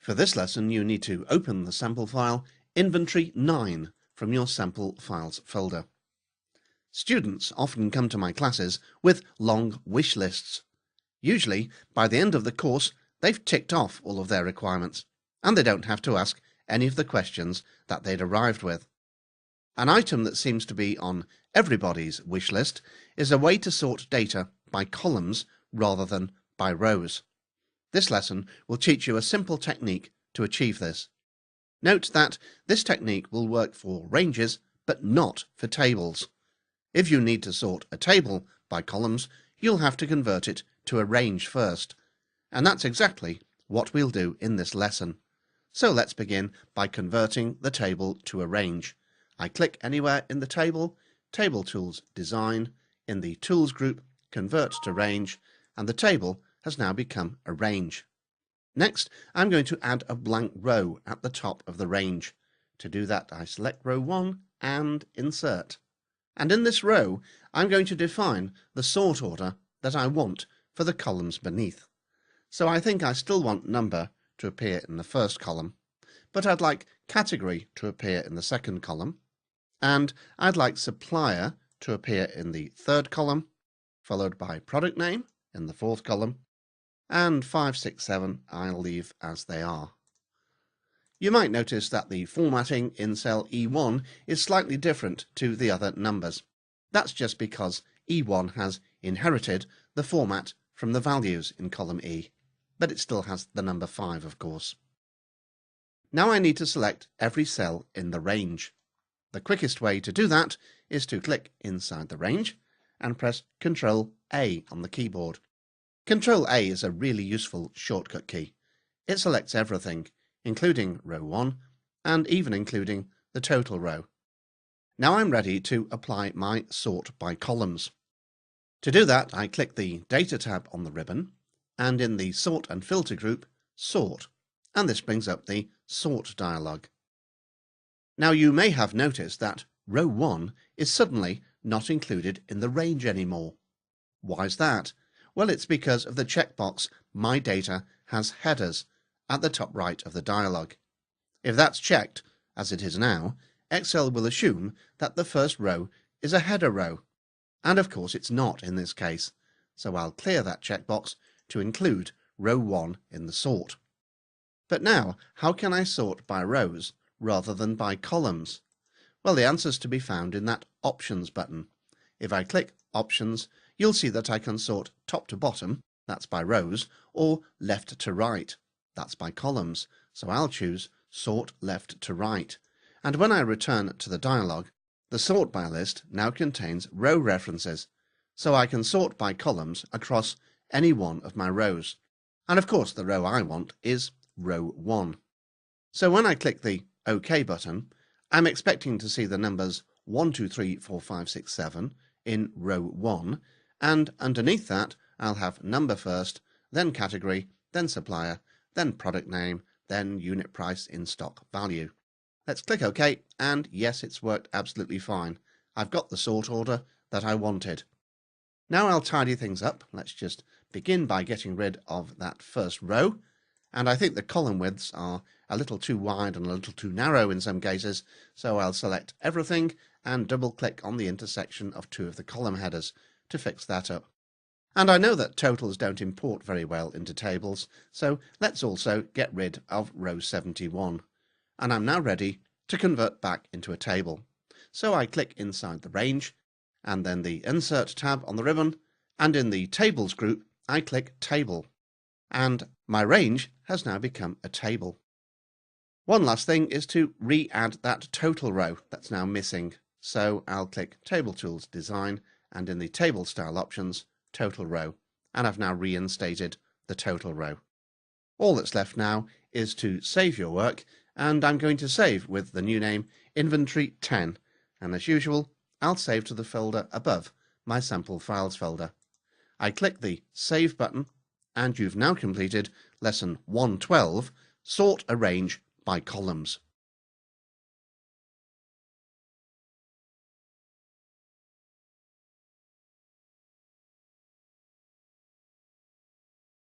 For this lesson, you need to open the sample file Inventory 9 from your Sample Files folder. Students often come to my classes with long wish lists. Usually, by the end of the course, they've ticked off all of their requirements, and they don't have to ask any of the questions that they'd arrived with. An item that seems to be on everybody's wish list is a way to sort data by columns rather than by rows. This lesson will teach you a simple technique to achieve this. Note that this technique will work for ranges, but not for tables. If you need to sort a table by columns, you'll have to convert it to a range first. And that's exactly what we'll do in this lesson. So let's begin by converting the table to a range. I click anywhere in the table, Table Tools Design, in the Tools group, Convert to Range, and the table has now become a range. Next, I'm going to add a blank row at the top of the range. To do that, I select row 1 and insert. And in this row, I'm going to define the sort order that I want for the columns beneath. So I think I still want number to appear in the first column, but I'd like category to appear in the second column, and I'd like supplier to appear in the third column, followed by product name in the fourth column, and 5, 6, 7 I'll leave as they are. You might notice that the formatting in cell E1 is slightly different to the other numbers. That's just because E1 has inherited the format from the values in column E, but it still has the number 5, of course. Now I need to select every cell in the range. The quickest way to do that is to click inside the range and press Ctrl-A on the keyboard. Ctrl-A is a really useful shortcut key. It selects everything, including row 1 and even including the total row. Now I'm ready to apply my sort by columns. To do that, I click the Data tab on the ribbon and in the Sort and Filter group, Sort, and this brings up the Sort dialog. Now you may have noticed that row 1 is suddenly not included in the range anymore. Why is that? Well, it's because of the checkbox My Data has Headers at the top right of the dialog. If that's checked, as it is now, Excel will assume that the first row is a header row, and of course it's not in this case, so I'll clear that checkbox to include row 1 in the sort. But now, how can I sort by rows rather than by columns? Well, the answer's to be found in that Options button. If I click Options, you'll see that I can sort top to bottom, that's by rows, or left to right, that's by columns, so I'll choose Sort Left to Right. And when I return to the dialog, the Sort By list now contains row references, so I can sort by columns across any one of my rows. And of course the row I want is row 1. So when I click the OK button, I'm expecting to see the numbers 1, 2, 3, 4, 5, 6, 7 in row 1, and underneath that I'll have number first, then category, then supplier, then product name, then unit price in stock value. Let's click OK, and yes, it's worked absolutely fine. I've got the sort order that I wanted. Now I'll tidy things up. Let's just begin by getting rid of that first row, and I think the column widths are a little too wide and a little too narrow in some cases, so I'll select everything and double-click on the intersection of 2 of the column headers to fix that up. And I know that totals don't import very well into tables, so let's also get rid of row 71. And I'm now ready to convert back into a table. So I click inside the range, and then the Insert tab on the ribbon, and in the Tables group, I click Table. And my range has now become a table. One last thing is to re-add that total row that's now missing. So I'll click Table Tools Design, and in the Table Style Options, Total Row, and I've now reinstated the total row. All that's left now is to save your work, and I'm going to save with the new name Inventory 10, and as usual, I'll save to the folder above my Sample Files folder. I click the Save button, and you've now completed Lesson 112, Sort a Range by Columns.